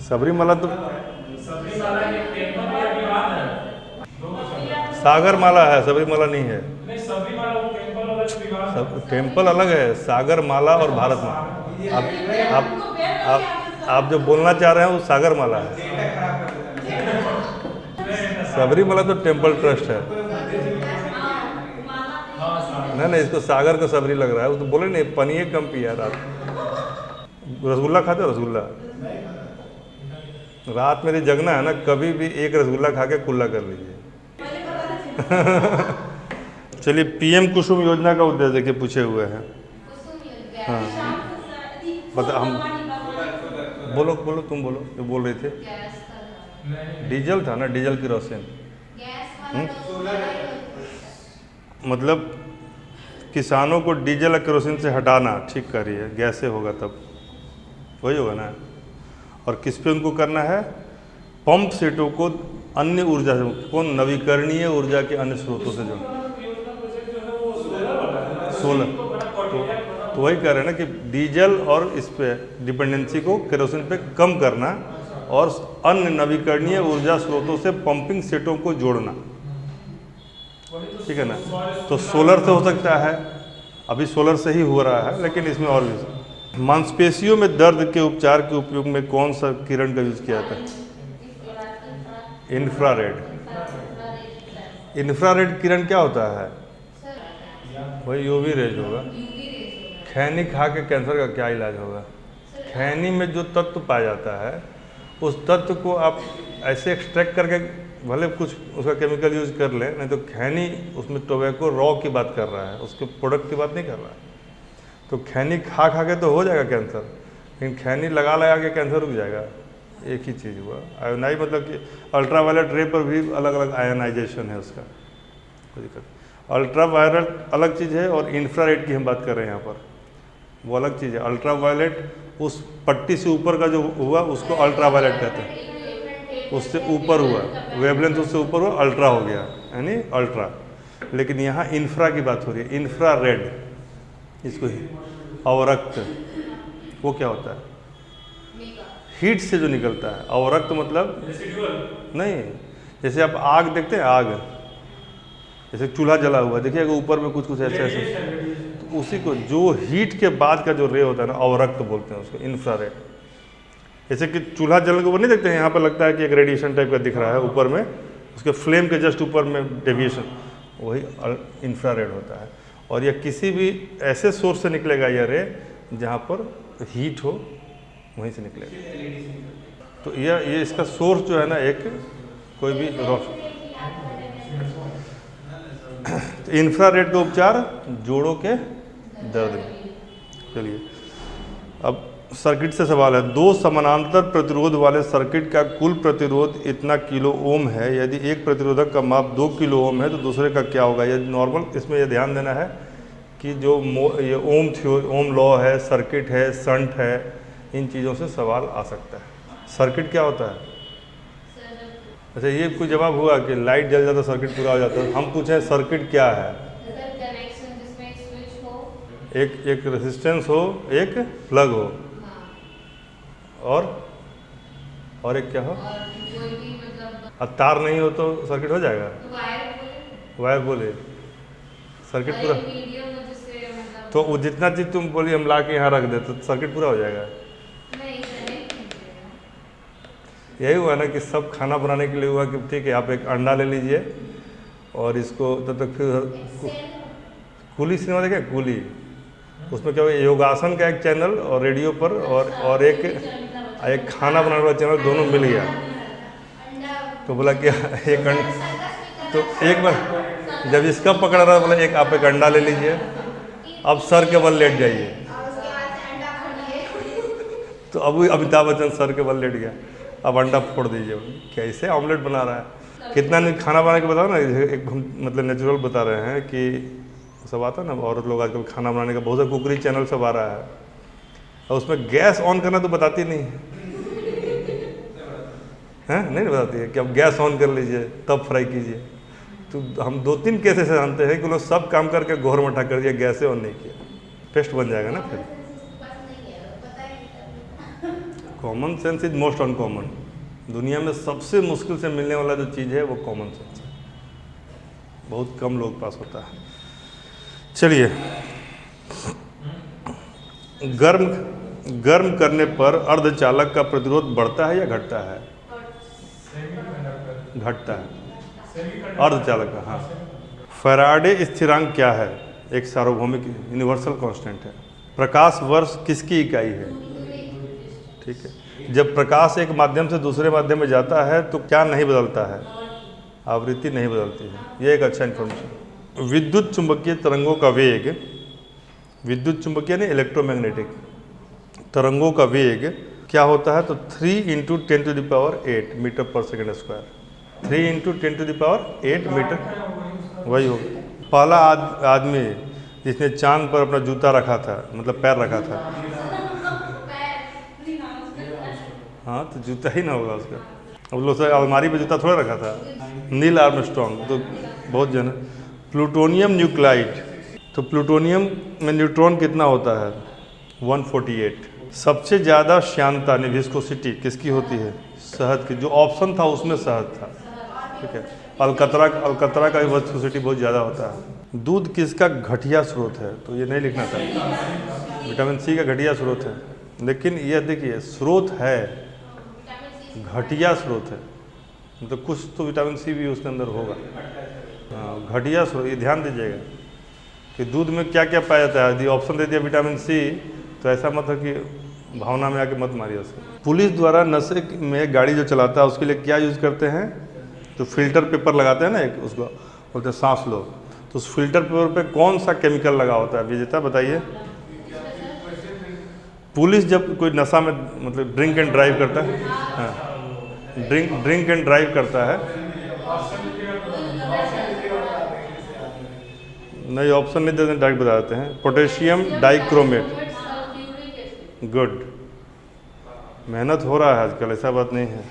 सबरीमाला तो सबरीमाला एक टेम्पल या विवाद है, दो क्वेश्चन। सागर माला है, सबरीमाला नहीं है। नहीं, सबरीमाला वो टेम्पल वाला जो विवाद है। सब टेम्पल अलग है, सागर माला और भारत माला। आप जो बोलना चाह रहे हैं वो सागर माला है, सबरीमाला तो टेम्पल ट्रस्ट है। नहीं, इसको सागर का सबरी लग रहा है। वो तो बोले नहीं, पनीर कम पिया रात। रसगुल्ला खाते हो? रसगुल्ला रात मेरी जगना है ना, कभी भी एक रसगुल्ला खा के कुल्ला कर लीजिए। चलिए, पीएम कुसुम योजना का उद्देश्य देखिए पूछे हुए हैं। हाँ बता, हम बोलो बोलो, तुम बोलो जो बोल रहे थे। डीजल था ना, डीजल केरोसिन। मतलब किसानों को डीजल और केरोसिन से हटाना, ठीक कर रही है, गैस से होगा तब वही होगा ना। और किस पे उनको करना है? पंप सेटों को अन्य ऊर्जा से, कौन? नवीकरणीय ऊर्जा के अन्य स्रोतों से जोड़ना। सोलर तो वही कह रहे हैं ना कि डीजल और इस पे डिपेंडेंसी को केरोसिन पे कम करना और अन्य नवीकरणीय ऊर्जा स्रोतों से पंपिंग सेटों को जोड़ना, ठीक है ना। तो सोलर से हो सकता है, अभी सोलर से ही हो रहा है, लेकिन इसमें और भी। मांसपेशियों में दर्द के उपचार के उपयोग में कौन सा किरण का यूज किया जाता है? इंफ्रारेड। इंफ्रारेड किरण क्या होता है? वही यूवी रेज होगा। खैनी खा के कैंसर का क्या इलाज होगा? खैनी में जो तत्व पाया जाता है, उस तत्व को आप ऐसे एक्सट्रैक्ट करके भले कुछ उसका केमिकल यूज कर लें, नहीं तो खैनी, उसमें टोबैको रॉ की बात कर रहा है, उसके प्रोडक्ट की बात नहीं कर रहा है। तो खैनी खा खा के तो हो जाएगा कैंसर, लेकिन खैनी लगा लगा के कैंसर रुक जाएगा। एक ही चीज़ हुआ। आयोनाइज मतलब कि अल्ट्रावायलेट रे पर भी अलग अलग आयोनाइजेशन है उसका, कोई दिक्कत। अल्ट्रावायलेट अलग चीज़ है और इंफ्रारेड की हम बात कर रहे हैं यहाँ पर, वो अलग चीज़ है। अल्ट्रावायलेट उस पट्टी से ऊपर का जो हुआ उसको अल्ट्रावायलेट कहते हैं, उससे ऊपर हुआ, वेवलेंथ उससे ऊपर हुआ, अल्ट्रा हो गया, यानी अल्ट्रा। लेकिन यहाँ इंफ्रा की बात हो रही है, इंफ्रारेड, इसको ही। अवरक्त, वो क्या होता है? हीट से जो निकलता है। अवरक्त मतलब नहीं, जैसे आप आग देखते हैं, आग जैसे चूल्हा जला हुआ, देखिएगा ऊपर में कुछ कुछ ऐसे ऐसे, तो उसी को जो हीट के बाद का जो रे होता है ना, अवरक्त बोलते हैं उसको, इंफ्रारेड। जैसे कि चूल्हा जलने के ऊपर नहीं देखते हैं, यहाँ पर लगता है कि एक रेडिएशन टाइप का दिख रहा है ऊपर में, उसके फ्लेम के जस्ट ऊपर में डेविएशन, वही इंफ्रारेड होता है। और यह किसी भी ऐसे सोर्स से निकलेगा यह रे जहाँ पर हीट हो, वहीं से निकलेगा। तो ये इसका सोर्स जो है ना, एक कोई भी रोशनी। तो इंफ्रारेड का उपचार जोड़ों के दर्द में। चलिए, अब सर्किट से सवाल है। दो समानांतर प्रतिरोध वाले सर्किट का कुल प्रतिरोध इतना किलो ओम है। यदि एक प्रतिरोधक का माप 2 किलो ओम है तो दूसरे का क्या होगा? ये नॉर्मल, इसमें यह ध्यान देना है कि जो ये ओम लॉ है, सर्किट है, शंट है, इन चीज़ों से सवाल आ सकता है। सर्किट क्या होता है? अच्छा, ये कोई जवाब हुआ कि लाइट जल जाता सर्किट पूरा हो जाता है। हम पूछें सर्किट क्या है? एक रेजिस्टेंस हो, एक प्लग हो, और एक क्या हो? अब तार नहीं हो तो सर्किट हो जाएगा? वायर बोले सर्किट पूरा। तो वो जितना चीज़ तुम बोली हम ला के यहाँ रख दे तो सर्किट पूरा हो जाएगा? यही हुआ ना कि सब खाना बनाने के लिए हुआ कि ठीक है, आप एक अंडा ले लीजिए और इसको तब तक फिर कूली सिनेमा देखे, कूली, उसमें क्या हुआ, योगासन का एक चैनल और रेडियो पर और एक खाना बनाने वाला चैनल, दोनों मिल गया। तो बोला कि एक तो एक बार जब इसका पकड़ा रहा, बोला एक आप एक अंडा ले लीजिए, अब सर के बल लेट जाइए। तो अब अमिताभ बच्चन सर के बल लेट गया, अब अंडा फोड़ दीजिए। कैसे ऑमलेट बना रहा है, कितना नहीं खाना बना के बताओ ना। एक हम मतलब नेचुरल बता रहे हैं कि सब आता है ना, औरत लोग आजकल खाना बनाने का बहुत सारा कुकरी चैनल सब आ रहा है, और उसमें गैस ऑन करना तो बताती नहीं है, नहीं बताती है कि अब गैस ऑन कर लीजिए तब फ्राई कीजिए। तो हम 2-3 केस ऐसे जानते हैं कि लोग सब काम करके घोर मठा कर दिया, गैसे ऑन नहीं किया, पेस्ट बन जाएगा ना फिर। Common sense is most uncommon. दुनिया में सबसे मुश्किल से मिलने वाला जो चीज़ है वो कॉमन सेंस है, बहुत कम लोग पास होता है। चलिए, गर्म करने पर अर्धचालक का प्रतिरोध बढ़ता है या घटता है? घटता है अर्धचालक का। हाँ, फैराडे स्थिरांक क्या है? एक सार्वभौमिक यूनिवर्सल कांस्टेंट है। प्रकाश वर्ष किसकी इकाई है? ठीक है, जब प्रकाश एक माध्यम से दूसरे माध्यम में जाता है तो क्या नहीं बदलता है? आवृत्ति नहीं बदलती है। ये एक अच्छा इन्फॉर्मेशन। विद्युत चुंबकीय तरंगों का वेग, विद्युत चुंबकीय नहीं, इलेक्ट्रोमैग्नेटिक तरंगों का वेग क्या होता है? तो 3 × 10⁸ मीटर पर सेकेंड स्क्वायर। 3 × 10⁸ मीटर, वही होगा। पहला आदमी जिसने चांद पर अपना जूता रखा था, मतलब पैर रखा था। हाँ, तो जूता ही ना होगा उसका, अब लोग अलमारी पे जूता थोड़ा रखा था। नील आर्मस्ट्रॉन्ग, तो बहुत जन। प्लूटोनियम न्यूक्लाइड, तो प्लूटोनियम में न्यूट्रॉन कितना होता है? 148। सबसे ज़्यादा श्यानता यानी विस्कोसिटी किसकी होती है? शहद की। जो ऑप्शन था उसमें शहद था, ठीक है। अलकतरा का भी विस्कोसिटी बहुत ज़्यादा होता है। दूध किसका घटिया स्रोत है? तो ये नहीं लिखना था, विटामिन सी का घटिया स्रोत है, लेकिन यह देखिए स्रोत है, घटिया स्रोत है, मतलब कुछ तो विटामिन सी भी उसके अंदर होगा। हाँ, घटिया स्रोत, ये ध्यान दीजिएगा कि दूध में क्या क्या पाया जाता है। यदि ऑप्शन दे दिया विटामिन सी, तो ऐसा मत है कि भावना में आके मत मारिए उसको। पुलिस द्वारा नशे में गाड़ी जो चलाता है उसके लिए क्या यूज़ करते हैं? तो फिल्टर पेपर लगाते हैं ना, एक उसको बोलते हैं सांस लो। तो उस फिल्टर पेपर पे कौन सा केमिकल लगा होता है? विजेता बताइए। पुलिस जब कोई नशा में मतलब ड्रिंक एंड ड्राइव करता है, हाँ, ड्रिंक एंड ड्राइव करता है, नहीं ऑप्शन नहीं देते, डायरेक्ट बता देते हैं। Potassium dichromate. गुड, मेहनत हो रहा है आजकल, ऐसा बात नहीं है।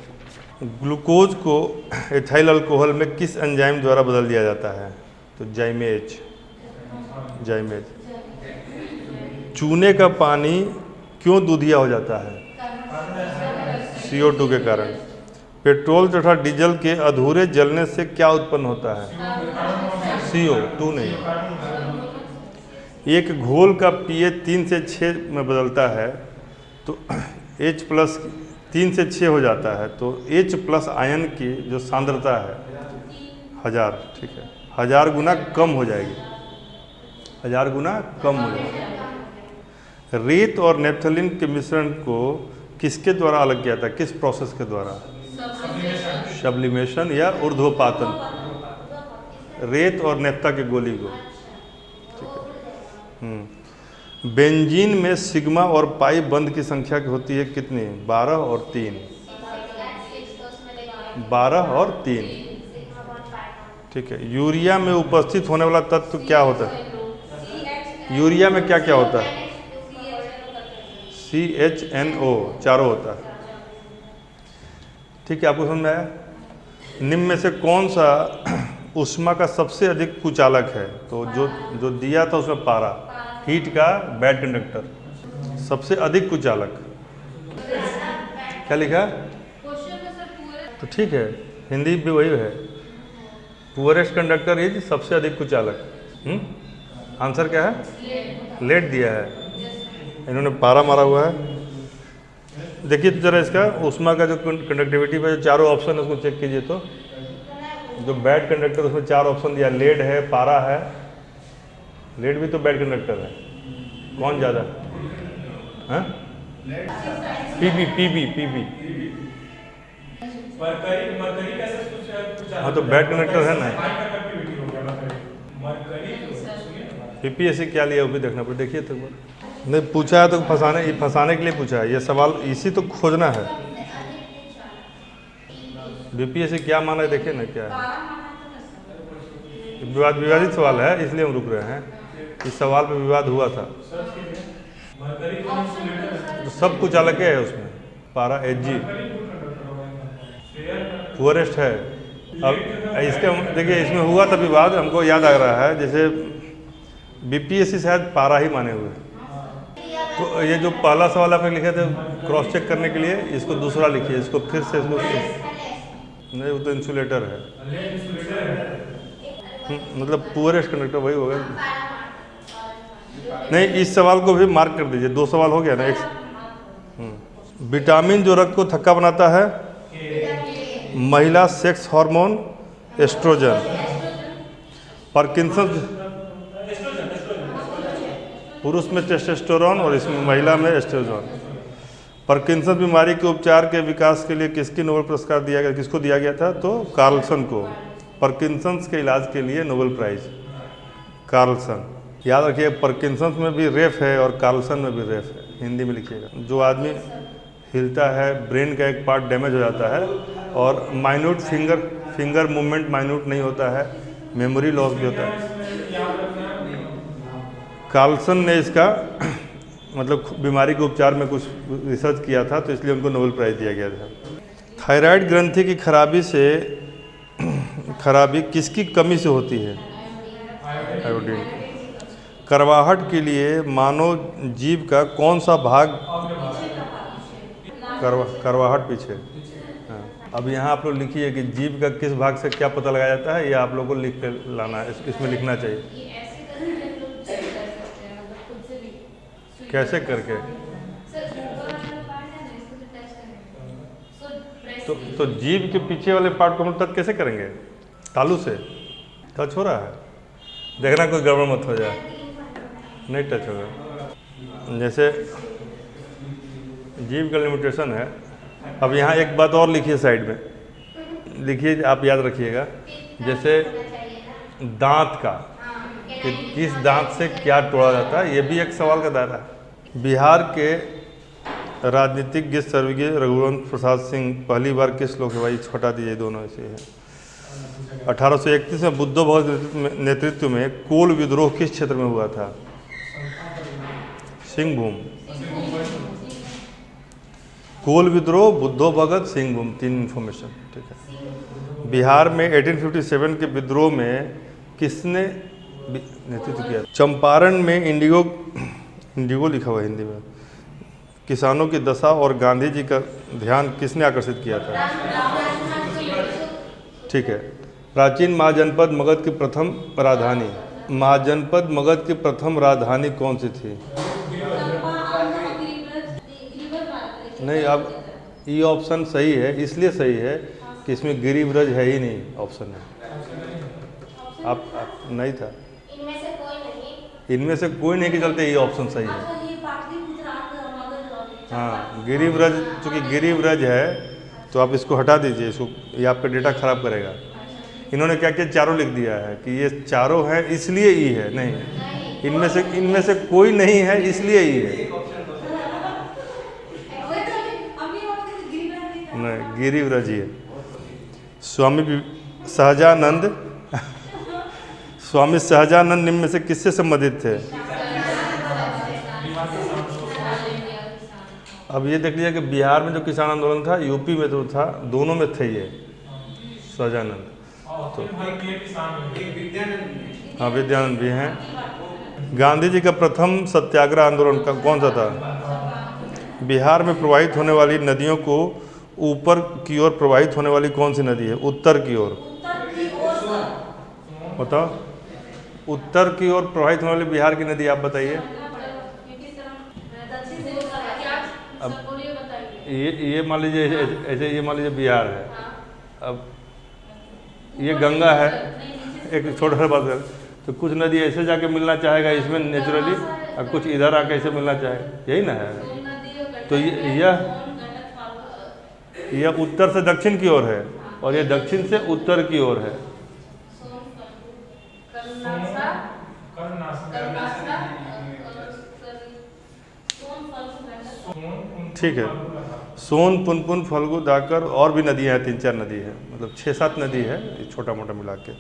ग्लूकोज को एथाइल अल्कोहल में किस एंजाइम द्वारा बदल दिया जाता है? तो जाइमेज। चूने का पानी क्यों दूधिया हो जाता है? CO2 के कारण। पेट्रोल तथा डीजल के अधूरे जलने से क्या उत्पन्न होता है? CO2 नहीं। एक घोल का pH 3 से 6 में बदलता है तो H+ 3 से 6 हो जाता है, तो H+ आयन की जो सांद्रता है 1000, ठीक है, 1000 गुना कम हो जाएगी, 1000 गुना कम हो जाएगी। रेत और नेफ्थलीन के मिश्रण को किसके द्वारा अलग किया था? किस प्रोसेस के द्वारा? सब्लिमेशन या ऊर्ध्वपातन। रेत और नेफ्था के गोली को, ठीक है। बेंजीन में सिग्मा और पाई बंध की संख्या होती है कितनी? 12 और 3। 12 और 3, ठीक है। यूरिया में उपस्थित होने वाला तत्व क्या होता है? यूरिया में क्या क्या होता है? CHNO, चारों होता है, ठीक है। आपको समझ में आया? निम्न में से कौन सा ऊष्मा का सबसे अधिक कुचालक है? तो जो दिया था उसमें पारा, हीट का बैड कंडक्टर, सबसे अधिक कुचालक। क्या लिखा? तो ठीक है, हिंदी भी वही है, पुअरेस्ट कंडक्टर इज सबसे अधिक कुचालक। आंसर क्या है? लेड दिया है, इन्होंने पारा मारा हुआ है। देखिए तो जरा इसका ऊष्मा का जो कंडक्टिविटी पे जो चारों ऑप्शन है उसको चेक कीजिए। तो जो बैड कंडक्टर उसमें 4 ऑप्शन दिया, लेड है, पारा है, लेड भी तो बैड कंडक्टर है, कौन ज़्यादा? हाँ, पीबी। हाँ, तो बैड कंडक्टर है ना। पीपी ऐसे क्या लिया वो भी देखना पड़े, देखिए तो एक बार। नहीं पूछा है तो फंसाने के लिए पूछा है ये सवाल, इसी तो खोजना है। बीपीएससी क्या माना है देखिए ना क्या है। विवादित सवाल है इसलिए हम रुक रहे हैं। इस सवाल पे विवाद हुआ था। तो सब कुछ अलग है उसमें। पारा Hg पुअरेस्ट है। अब इसके देखिए इसमें हुआ था विवाद, हमको याद आ रहा है जैसे बीपीएससी शायद पारा ही माने हुए। तो ये जो पहला सवाल आपने लिखे थे क्रॉस चेक करने के लिए, इसको दूसरा लिखिए, इसको फिर से इसको नहीं, वो तो इंसुलेटर है। मतलब पुअरेस्ट कंडक्टर वही होगा। नहीं, इस सवाल को भी मार्क कर दीजिए, 2 सवाल हो गया ना। विटामिन जो रक्त को थक्का बनाता है, महिला सेक्स हार्मोन एस्ट्रोजन। पार्किंसंस पुरुष में टेस्टोस्टेरोन और इसमें महिला में एस्ट्रोजन। पार्किंसंस बीमारी के उपचार के विकास के लिए किसकी नोबेल पुरस्कार दिया गया, किसको दिया गया था? तो कार्लसन को। पार्किंसंस के इलाज के लिए नोबेल प्राइज कार्लसन। याद रखिए पार्किंसंस में भी रेफ है और कार्लसन में भी रेफ है, हिंदी में लिखिएगा। जो आदमी हिलता है, ब्रेन का एक पार्ट डैमेज हो जाता है और माइन्यूट फिंगर मूवमेंट माइन्यूट नहीं होता है, मेमोरी लॉस भी होता है। कार्लसन ने इसका मतलब बीमारी के उपचार में कुछ रिसर्च किया था, तो इसलिए उनको नोबेल प्राइज़ दिया गया था। थायराइड ग्रंथि की खराबी किसकी कमी से होती है? आयोडीन। करवाहट के लिए मानव जीभ का कौन सा भाग? करवाहट पीछे। हाँ। अब यहाँ आप लोग लिखिए कि जीभ का किस भाग से क्या पता लगाया जाता है, ये आप लोगों को लिख कर लाना है, इसमें लिखना चाहिए। कैसे करके? तो जीभ के पीछे वाले पार्ट को हम टच कैसे करेंगे? तालू से टच हो रहा है, देखना कोई गड़बड़ मत हो जाए। नहीं टच होगा। जैसे जीभ का लिमिटेशन है। अब यहाँ एक बात और लिखिए, साइड में लिखिए, आप याद रखिएगा। जैसे दांत का, कि किस दांत से क्या तोड़ा जाता है, ये भी एक सवाल का दायरा है। बिहार के राजनीतिज्ञ स्वर्गीय रघुवंश प्रसाद सिंह पहली बार किस लोकसभा, हटा दीजिए दोनों ऐसे हैं। 1831 में बुद्धो भगत नेतृत्व में कोल विद्रोह किस क्षेत्र में हुआ था? सिंहभूम। कोल विद्रोह, बुद्धो भगत, सिंहभूम, 3 इन्फॉर्मेशन। ठीक है। बिहार में 1857 के विद्रोह में किसने नेतृत्व किया? चंपारण में इंडिगो लिखा हुआ हिंदी में, किसानों की दशा और गांधी जी का ध्यान किसने आकर्षित किया था? ठीक है। प्राचीन महाजनपद मगध की प्रथम राजधानी, महाजनपद मगध की प्रथम राजधानी कौन सी थी? नहीं, अब ये ऑप्शन सही है, इसलिए सही है कि इसमें गिरिव्रज है ही नहीं ऑप्शन में। आप नहीं था, इनमें से कोई नहीं के चलते ये ऑप्शन सही है। हाँ, गिरिव्रज, चूँकि गिरिव्रज है तो आप इसको हटा दीजिए, इसको, ये आपका डेटा खराब करेगा। इन्होंने क्या किया, चारों लिख दिया है कि ये चारों हैं इसलिए ई है। नहीं, इनमें से कोई नहीं है इसलिए ई है। नहीं, गिरिव्रज ही है। स्वामी सहजानंद निम्न में से किससे संबंधित थे? अब ये देख लीजिए कि बिहार में जो किसान आंदोलन था, यूपी में तो था, दोनों में थे ये सहजानंद। तो हाँ, विद्यानंद भी हैं। गांधी जी का प्रथम सत्याग्रह आंदोलन का कौन सा था? बिहार में प्रवाहित होने वाली नदियों को ऊपर की ओर प्रवाहित होने वाली कौन सी नदी है? उत्तर की ओर। बताओ, उत्तर की ओर प्रवाहित होने वाली बिहार की नदी आप बताइए। अब ये मान लीजिए ऐसे, ये मान लीजिए बिहार है, अब ये गंगा है, एक छोटा सा बात कर, तो कुछ नदी ऐसे जाके मिलना चाहेगा इसमें नेचुरली, और कुछ इधर आके ऐसे मिलना चाहेगा, यही ना है। तो यह उत्तर से दक्षिण की ओर है और ये दक्षिण से उत्तर की ओर है। ठीक है। सोन, पुनपुन, फल्गु, दाकर, और भी नदियाँ हैं, 3-4 नदी है, मतलब 6-7 नदी है, ये छोटा मोटा मिला के।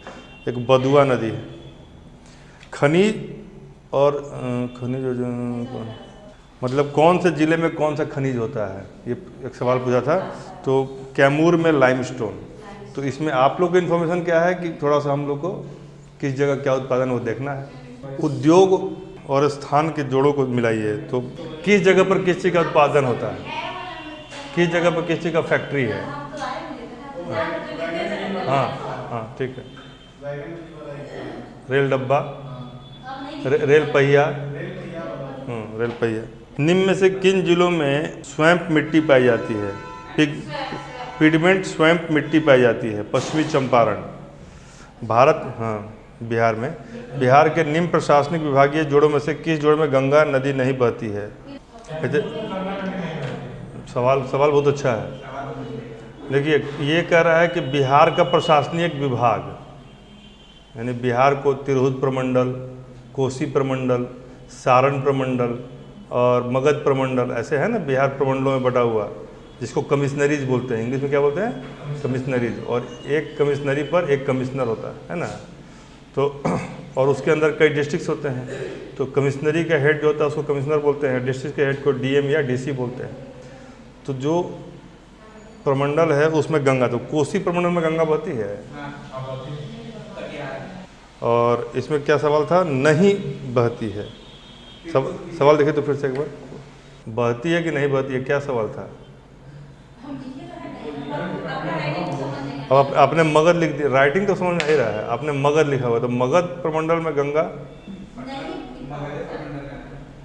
एक बदुआ नदी है। खनिज और खनिज मतलब कौन से ज़िले में कौन सा खनिज होता है, ये एक सवाल पूछा था। तो कैमूर में लाइमस्टोन। तो इसमें आप लोग को इन्फॉर्मेशन क्या है कि थोड़ा सा हम लोग को किस जगह क्या उत्पादन वो देखना है। उद्योग और स्थान के जोड़ों को मिलाइए। तो किस जगह पर किस चीज़ का उत्पादन होता है, किस जगह पर किस चीज़ का फैक्ट्री है। हाँ हाँ ठीक है। रेल डब्बा, रेल पहिया, रेल पहिया। निम्न में से किन जिलों में स्वैम्प मिट्टी पाई जाती है? पिगमेंट स्वैम्प मिट्टी पाई जाती है। पश्चिमी चंपारण, भारत, हाँ बिहार में। बिहार के निम्न प्रशासनिक विभागीय जोड़ों में से किस जोड़ में गंगा नदी नहीं बहती है? सवाल बहुत अच्छा है। देखिए ये कह रहा है कि बिहार का प्रशासनिक विभाग, यानी बिहार को तिरहुत प्रमंडल, कोसी प्रमंडल, सारण प्रमंडल और मगध प्रमंडल, ऐसे है ना बिहार प्रमंडलों में बटा हुआ, जिसको कमिश्नरीज बोलते हैं। इंग्लिश में क्या बोलते हैं? कमिश्नरीज। और एक कमिश्नरी पर एक कमिश्नर होता है ना। तो और उसके अंदर कई डिस्ट्रिक्ट्स होते हैं। तो कमिश्नरी का हेड जो होता है उसको कमिश्नर बोलते हैं, डिस्ट्रिक्ट के हेड को डीएम या डीसी बोलते हैं। तो जो प्रमंडल है उसमें गंगा, तो कोसी प्रमंडल में गंगा बहती है। और इसमें क्या सवाल था? नहीं बहती है। सवाल देखिए तो फिर से एक बार, बहती है कि नहीं बहती है, क्या सवाल था? अब आपने मगध लिख दिया, राइटिंग तो समझ में आ ही रहा है, आपने मगध लिखा हुआ, तो मगध प्रमंडल में गंगा,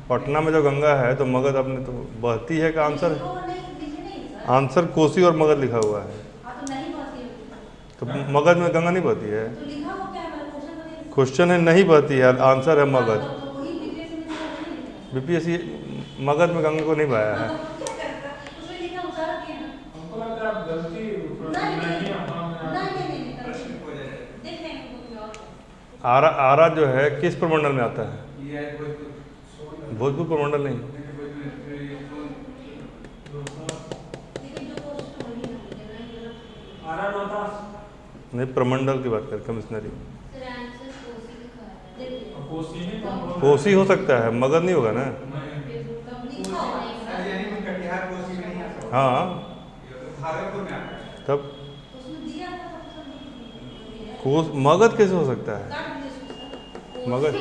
पटना में जो गंगा है तो मगध आपने तो बहती है का आंसर है। आंसर कोसी और मगध लिखा हुआ है, तो मगध में गंगा नहीं बहती है। क्वेश्चन है नहीं बहती है, आंसर है मगध। बीपीएससी मगध में गंगा को नहीं बहाया है। आरा जो है किस प्रमंडल में आता है? भोजपुर प्रमंडल नहीं। नहीं, प्रमंडल की बात कर, कमिश्नरी। कोसी हो सकता है, मगध नहीं होगा ना। हाँ तब मगध कैसे हो सकता है? मगध